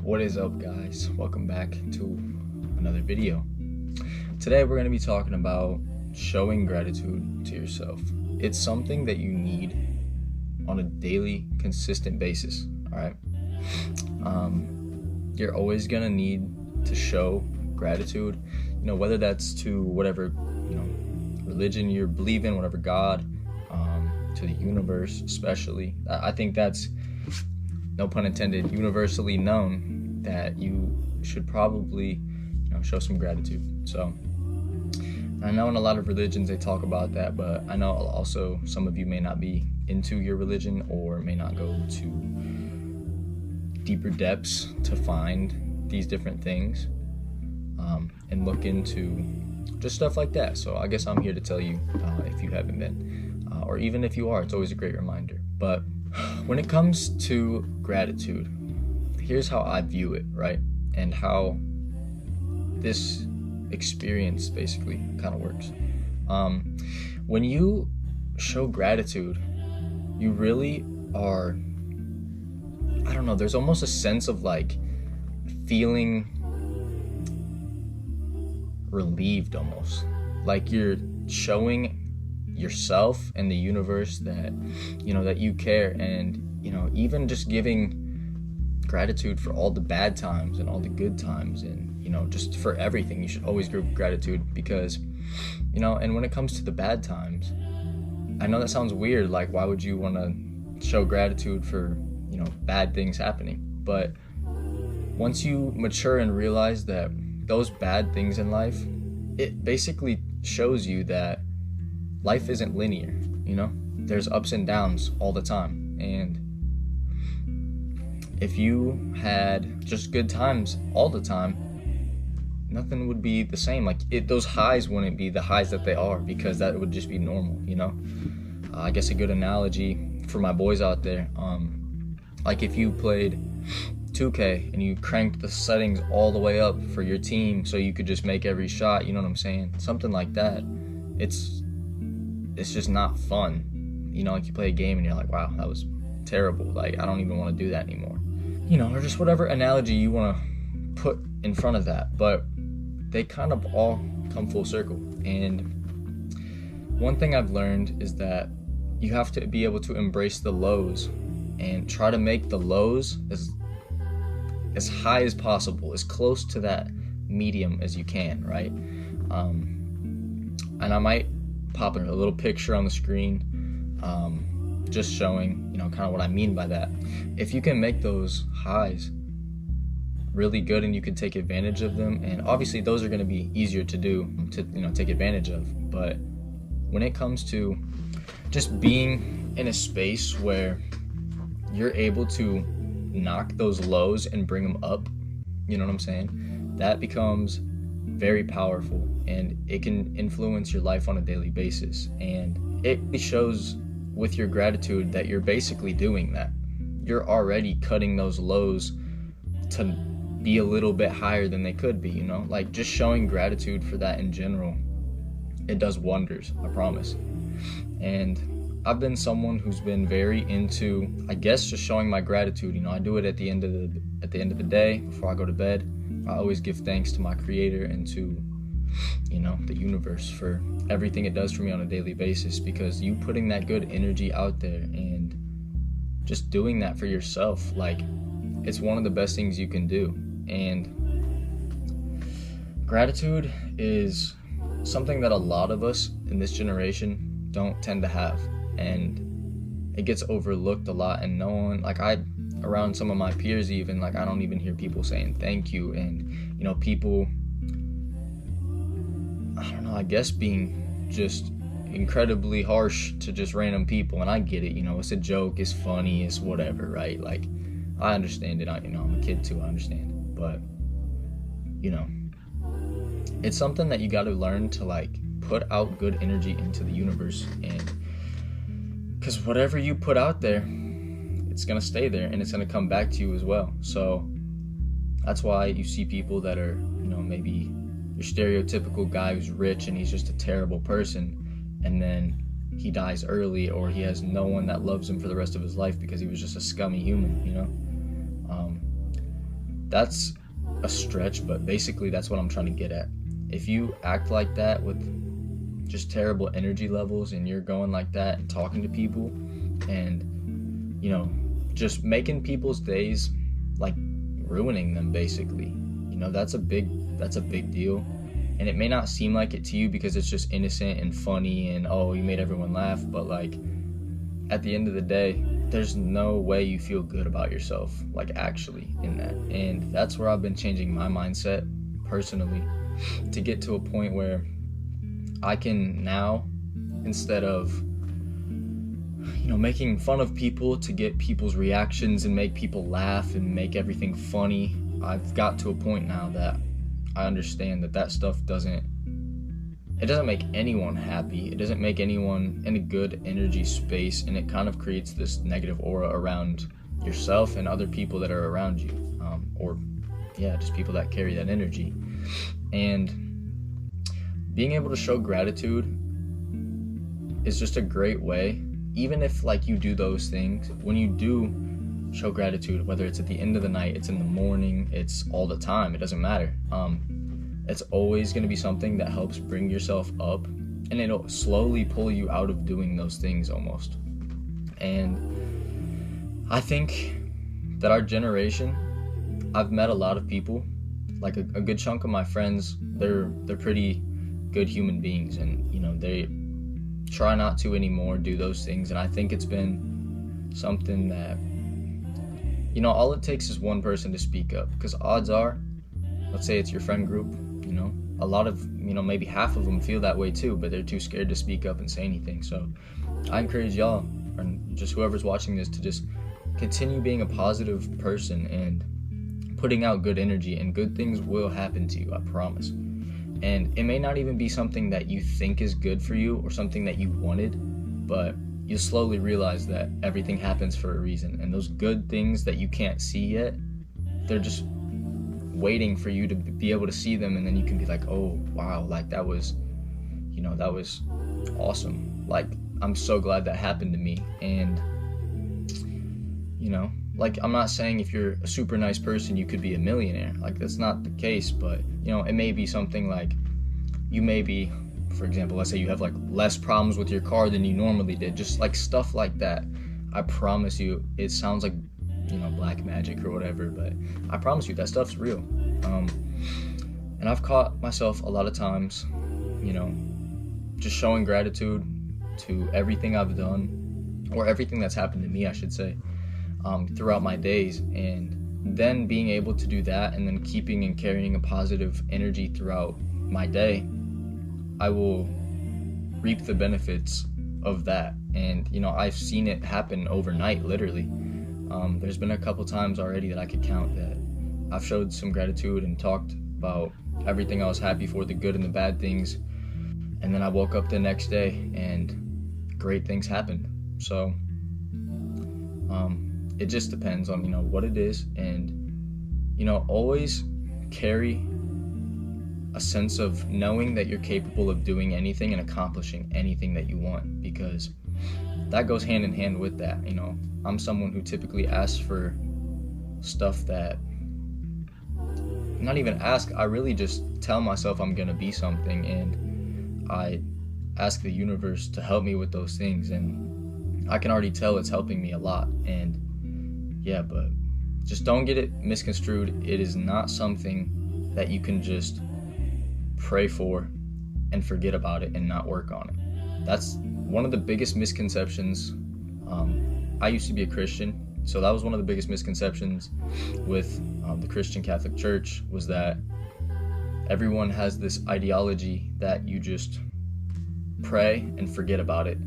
What is up, guys? Welcome back to another video. Today we're going to be talking about showing gratitude to yourself. It's something that you need on a daily, consistent basis. All right. You're always going to need to show gratitude, whether that's to whatever, religion you believe in, whatever God, to the universe, especially. I think that's, no pun intended, universally known that you should probably, show some gratitude. So I know in a lot of religions they talk about that, but I know also some of you may not be into your religion or may not go to deeper depths to find these different things and look into just stuff like that. So I guess I'm here to tell you if you haven't been, or even if you are, it's always a great reminder. But when it comes to gratitude, here's how I view it, right? And how this experience basically kind of works. When you show gratitude, you really are, I don't know, there's almost a sense of like feeling relieved almost. Like you're showing yourself and the universe that that you care, and even just giving gratitude for all the bad times and all the good times, and just for everything. You should always give gratitude because and when it comes to the bad times, I know that sounds weird, like why would you want to show gratitude for bad things happening? But once you mature and realize that those bad things in life, it basically shows you that life isn't linear. There's ups and downs all the time, and if you had just good times all the time, nothing would be the same. Like those highs wouldn't be the highs that they are, because that would just be normal. I guess a good analogy for my boys out there, like if you played 2K and you cranked the settings all the way up for your team so you could just make every shot, you know what I'm saying? Something like that. It's just not fun. Like you play a game and you're like, wow, that was terrible. Like I don't even want to do that anymore. Or just whatever analogy you want to put in front of that. But they kind of all come full circle. And one thing I've learned is that you have to be able to embrace the lows and try to make the lows as high as possible, as close to that medium as you can, right? And I might pop a little picture on the screen, just showing, kind of what I mean by that. If you can make those highs really good and you can take advantage of them, and obviously those are going to be easier to do, to take advantage of. But when it comes to just being in a space where you're able to knock those lows and bring them up, you know what I'm saying? That becomes very powerful, and it can influence your life on a daily basis. And it shows with your gratitude that you're basically doing that. You're already cutting those lows to be a little bit higher than they could be, like just showing gratitude for that in general, it does wonders, I promise. And I've been someone who's been very into, I guess, just showing my gratitude. I do it at the end of the day before I go to bed. I always give thanks to my creator and to the universe for everything it does for me on a daily basis, because you putting that good energy out there and just doing that for yourself, like it's one of the best things you can do. And gratitude is something that a lot of us in this generation don't tend to have, and it gets overlooked a lot. And no one, like around some of my peers even, like I don't even hear people saying thank you, and people, I don't know, I guess being just incredibly harsh to just random people. And I get it, it's a joke, it's funny, it's whatever, right? Like I understand it. I'm a kid too, I understand. But it's something that you got to learn to like put out good energy into the universe, and because whatever you put out there, it's gonna stay there and it's gonna come back to you as well. So that's why you see people that are maybe your stereotypical guy who's rich and he's just a terrible person, and then he dies early, or he has no one that loves him for the rest of his life because he was just a scummy human. that's a stretch, but basically that's what I'm trying to get at. If you act like that with just terrible energy levels, and you're going like that and talking to people and, you know, just making people's days, like ruining them basically, you know, that's a big deal. And it may not seem like it to you because it's just innocent and funny and, oh, you made everyone laugh, but like at the end of the day, there's no way you feel good about yourself, like actually in that. And that's where I've been changing my mindset personally, to get to a point where I can now, instead of, you know, making fun of people to get people's reactions and make people laugh and make everything funny, I've got to a point now that I understand that stuff doesn't make anyone happy. It doesn't make anyone in a good energy space, and it kind of creates this negative aura around yourself and other people that are around you, or just people that carry that energy. And being able to show gratitude is just a great way, even if like you do those things. When you do show gratitude, whether it's at the end of the night, it's in the morning, it's all the time, it doesn't matter. It's always going to be something that helps bring yourself up, and it'll slowly pull you out of doing those things almost. And I think that our generation, I've met a lot of people, like a good chunk of my friends, they're pretty good human beings, and, you know, they try not to anymore do those things. And I think it's been something that, you know, all it takes is one person to speak up, because odds are, let's say it's your friend group, you know, a lot of, you know, maybe half of them feel that way too, but they're too scared to speak up and say anything. So I encourage y'all, and just whoever's watching this, to just continue being a positive person and putting out good energy, and good things will happen to you, I promise. And it may not even be something that you think is good for you or something that you wanted, but you'll slowly realize that everything happens for a reason, and those good things that you can't see yet, they're just waiting for you to be able to see them, and then you can be like, oh wow, like that was awesome, like I'm so glad that happened to me. And, you know, like, I'm not saying if you're a super nice person you could be a millionaire, like that's not the case, but, you know, it may be something like, you may be, for example, let's say you have like less problems with your car than you normally did, just like stuff like that. I promise you, it sounds like, you know, black magic or whatever, but I promise you that stuff's real. And I've caught myself a lot of times, you know, just showing gratitude to everything I've done, or everything that's happened to me, I should say, throughout my days, and then being able to do that, and then keeping and carrying a positive energy throughout my day, I will reap the benefits of that. And, you know, I've seen it happen overnight, literally. There's been a couple times already that I could count that I've showed some gratitude and talked about everything I was happy for, the good and the bad things, and then I woke up the next day and great things happened. So it just depends on, you know, what it is. And, you know, always carry a sense of knowing that you're capable of doing anything and accomplishing anything that you want, because that goes hand in hand with that. You know, I'm someone who typically asks for stuff that, not even ask, I really just tell myself I'm gonna be something, and I ask the universe to help me with those things, and I can already tell it's helping me a lot. And yeah, but just don't get it misconstrued. It is not something that you can just pray for and forget about it and not work on it. That's one of the biggest misconceptions. I used to be a Christian, so that was one of the biggest misconceptions with the Christian Catholic Church, was that everyone has this ideology that you just pray and forget about it.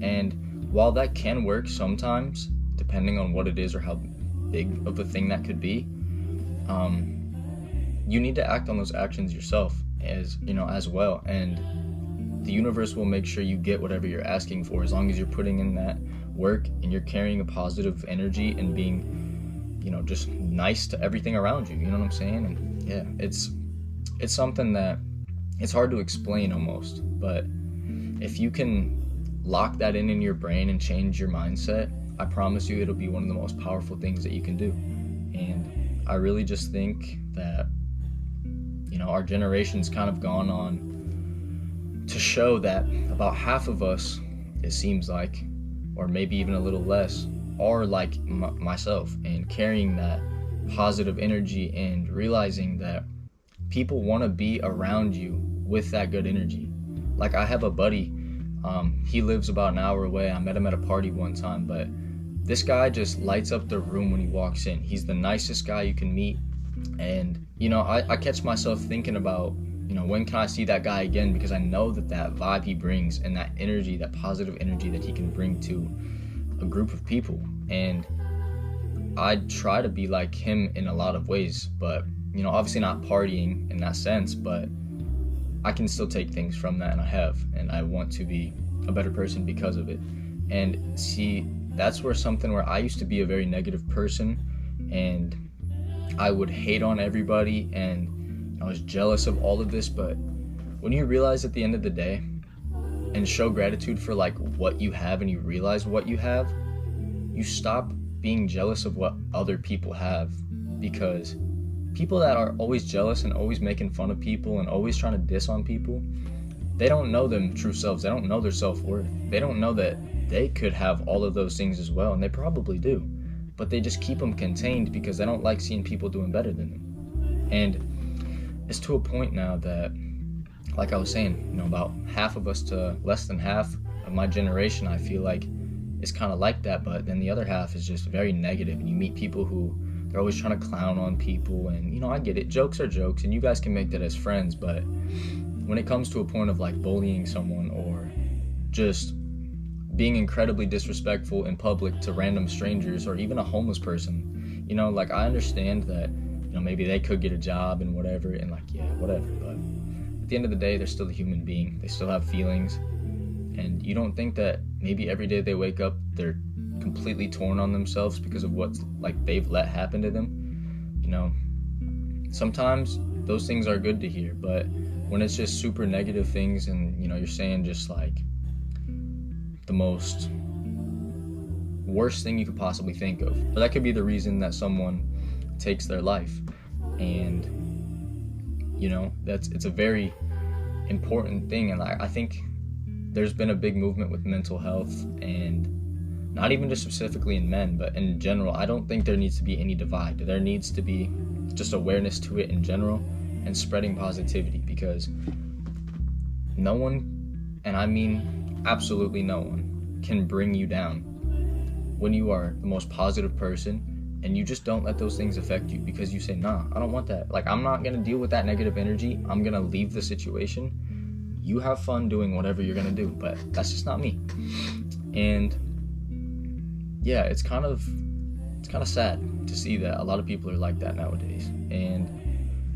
And while that can work sometimes, depending on what it is or how big of a thing that could be, you need to act on those actions yourself, as you know, as well. And the universe will make sure you get whatever you're asking for, as long as you're putting in that work and you're carrying a positive energy and being, you know, just nice to everything around you. You know what I'm saying? And yeah, it's something that it's hard to explain almost, but if you can lock that in your brain and change your mindset, I promise you it'll be one of the most powerful things that you can do. And I really just think that, our generation's kind of gone on to show that about half of us, it seems like, or maybe even a little less, are like myself, and carrying that positive energy and realizing that people want to be around you with that good energy. Like, I have a buddy, he lives about an hour away. I met him at a party one time, but this guy just lights up the room when he walks in. He's the nicest guy you can meet. And, I catch myself thinking about, when can I see that guy again? Because I know that vibe he brings and that energy, that positive energy that he can bring to a group of people. And I try to be like him in a lot of ways, but, obviously not partying in that sense, but I can still take things from that, and I have, and I want to be a better person because of it. And see, that's where I used to be a very negative person, and I would hate on everybody, and I was jealous of all of this. But when you realize at the end of the day and show gratitude for like what you have, and you realize what you have, you stop being jealous of what other people have. Because people that are always jealous and always making fun of people and always trying to diss on people, they don't know them true selves. They don't know their self-worth. They don't know that they could have all of those things as well, and they probably do. But they just keep them contained because they don't like seeing people doing better than them. And it's to a point now that, like I was saying, about half of us to less than half of my generation, I feel like is kind of like that. But then the other half is just very negative, and you meet people who they're always trying to clown on people. And I get it, jokes are jokes, and you guys can make that as friends. But when it comes to a point of like bullying someone or just being incredibly disrespectful in public to random strangers or even a homeless person, like, I understand that, maybe they could get a job and whatever, and like, yeah, whatever. But at the end of the day, they're still a human being. They still have feelings. And you don't think that maybe every day they wake up, they're completely torn on themselves because of what's like they've let happen to them. Sometimes those things are good to hear, but when it's just super negative things, and you're saying just like the most worst thing you could possibly think of, but that could be the reason that someone takes their life. And it's a very important thing. And I think there's been a big movement with mental health, and not even just specifically in men, but in general. I don't think there needs to be any divide. There needs to be just awareness to it in general, and spreading positivity, because no one, and I mean absolutely no one, can bring you down when you are the most positive person, and you just don't let those things affect you, because you say, nah, I don't want that. Like, I'm not going to deal with that negative energy. I'm going to leave the situation. You have fun doing whatever you're going to do, but that's just not me. And yeah, it's kind of sad to see that a lot of people are like that nowadays. And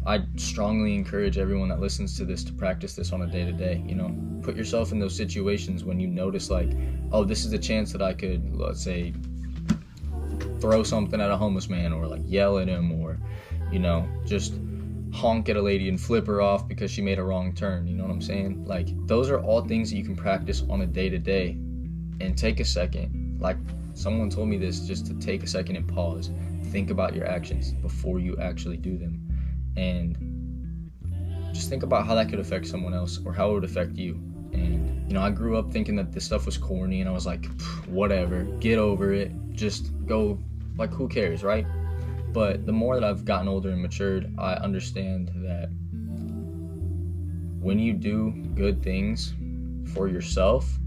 I strongly encourage everyone that listens to this to practice this on a day-to-day. Put yourself in those situations when you notice like, oh, this is a chance that I could, let's say, throw something at a homeless man, or like yell at him, or just honk at a lady and flip her off because she made a wrong turn. You know what I'm saying? Like, those are all things that you can practice on a day-to-day. And take a second, like someone told me this, just to take a second and pause, think about your actions before you actually do them, and just think about how that could affect someone else, or how it would affect you. And I grew up thinking that this stuff was corny, and I was like, whatever, get over it, just go, like, who cares, right? But the more that I've gotten older and matured, I understand that when you do good things for yourself,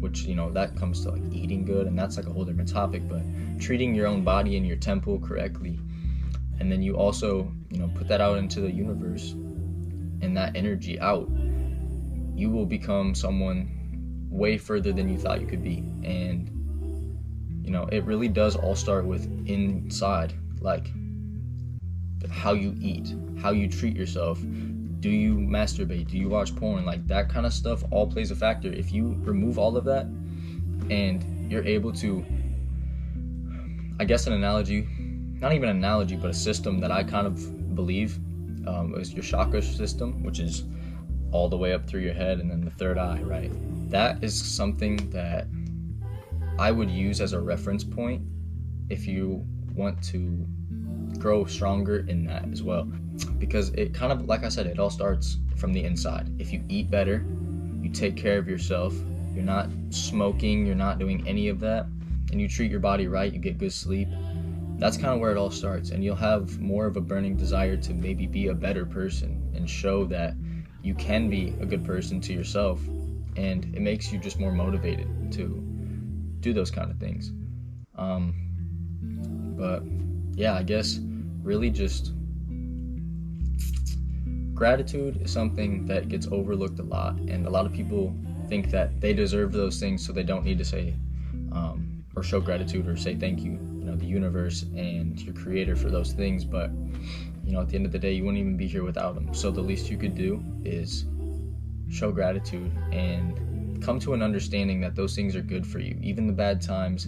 which, that comes to like eating good, and that's like a whole different topic, but treating your own body and your temple correctly, and then you also, put that out into the universe, and that energy out, you will become someone way further than you thought you could be. And it really does all start with inside, like how you eat, how you treat yourself. Do you masturbate? Do you watch porn? Like, that kind of stuff all plays a factor. If you remove all of that, and you're able to, I guess an analogy, not even an analogy, but a system that I kind of believe is your chakra system, which is all the way up through your head and then the third eye, right? That is something that I would use as a reference point if you want to grow stronger in that as well, because it kind of, like I said, it all starts from the inside. If you eat better, you take care of yourself, you're not smoking, you're not doing any of that, and you treat your body right, you get good sleep, that's kind of where it all starts. And you'll have more of a burning desire to maybe be a better person and show that you can be a good person to yourself, and it makes you just more motivated to do those kind of things. But yeah, I guess really just gratitude is something that gets overlooked a lot, and a lot of people think that they deserve those things, so they don't need to say or show gratitude or say thank you, the universe and your creator for those things. But at the end of the day, you wouldn't even be here without them. So the least you could do is show gratitude and come to an understanding that those things are good for you. Even the bad times,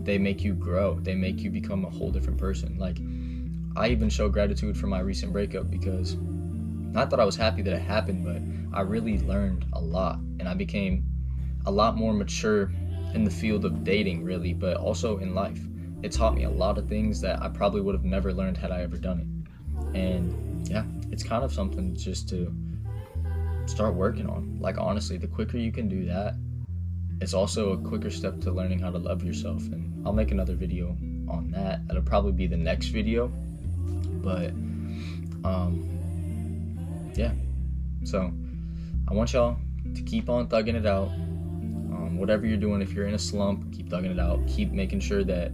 they make you grow. They make you become a whole different person. Like, I even show gratitude for my recent breakup, because not that I was happy that it happened, but I really learned a lot, and I became a lot more mature in the field of dating, really, but also in life. It taught me a lot of things that I probably would have never learned had I ever done it. And yeah, it's kind of something just to start working on. Like, honestly, the quicker you can do that, it's also a quicker step to learning how to love yourself. And I'll make another video on that. That'll probably be the next video. But yeah, so I want y'all to keep on thugging it out. Whatever you're doing, if you're in a slump, keep thugging it out. Keep making sure that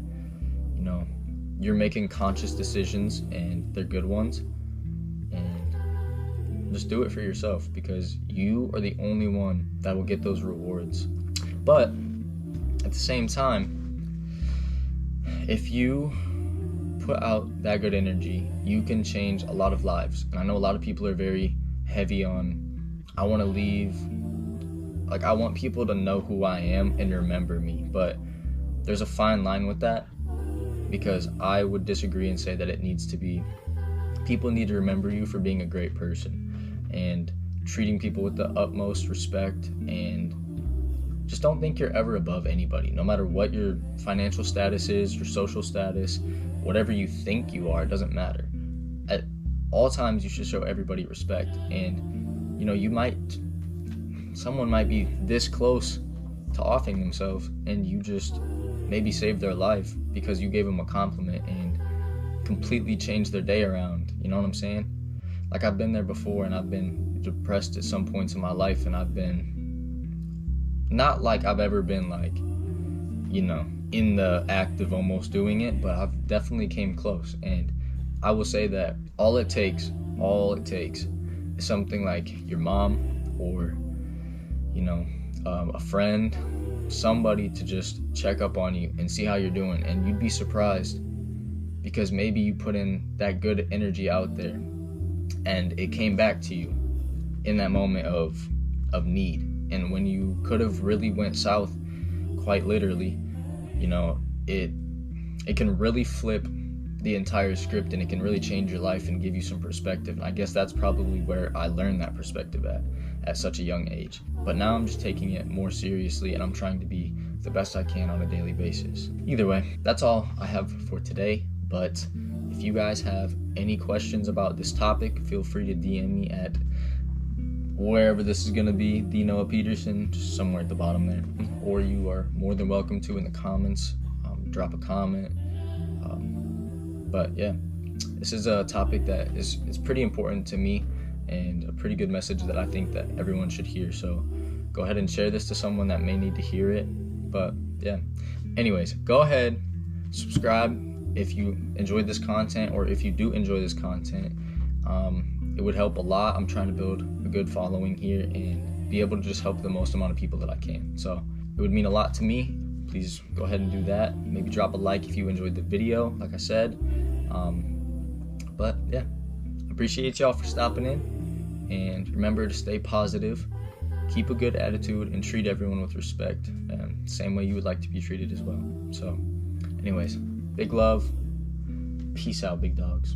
you're making conscious decisions, and they're good ones, and just do it for yourself, because you are the only one that will get those rewards. But at the same time, if you put out that good energy, you can change a lot of lives. And I know a lot of people are very heavy on, I want to leave, like, I want people to know who I am and remember me. But there's a fine line with that, because I would disagree and say that it needs to be, people need to remember you for being a great person and treating people with the utmost respect, and just don't think you're ever above anybody, no matter what your financial status is, your social status, whatever you think you are, it doesn't matter. At all times, you should show everybody respect. And someone might be this close to offing themselves, and you just maybe saved their life because you gave them a compliment and completely changed their day around. You know what I'm saying? Like, I've been there before, and I've been depressed at some points in my life, and I've been, not like I've ever been like, in the act of almost doing it, but I've definitely came close. And I will say that all it takes is something like your mom or a friend, somebody to just check up on you and see how you're doing. And you'd be surprised, because maybe you put in that good energy out there and it came back to you in that moment of need. And when you could have really went south, quite literally, it can really flip the entire script, and it can really change your life and give you some perspective. And I guess that's probably where I learned that perspective at such a young age. But now I'm just taking it more seriously, and I'm trying to be the best I can on a daily basis. Either way, that's all I have for today. But if you guys have any questions about this topic, feel free to DM me at wherever this is going to be, the Noah Peterson, just somewhere at the bottom there. Or you are more than welcome to in the comments, drop a comment. But yeah, this is a topic that is pretty important to me, and a pretty good message that I think that everyone should hear. So go ahead and share this to someone that may need to hear it. But yeah, anyways, go ahead, subscribe if you enjoyed this content, or if you do enjoy this content. It would help a lot. I'm trying to build a good following here and be able to just help the most amount of people that I can. So it would mean a lot to me. Please go ahead and do that. Maybe drop a like if you enjoyed the video, like I said. But yeah, appreciate y'all for stopping in, and remember to stay positive, keep a good attitude, and treat everyone with respect, same way you would like to be treated as well. So anyways, big love, peace out, big dogs.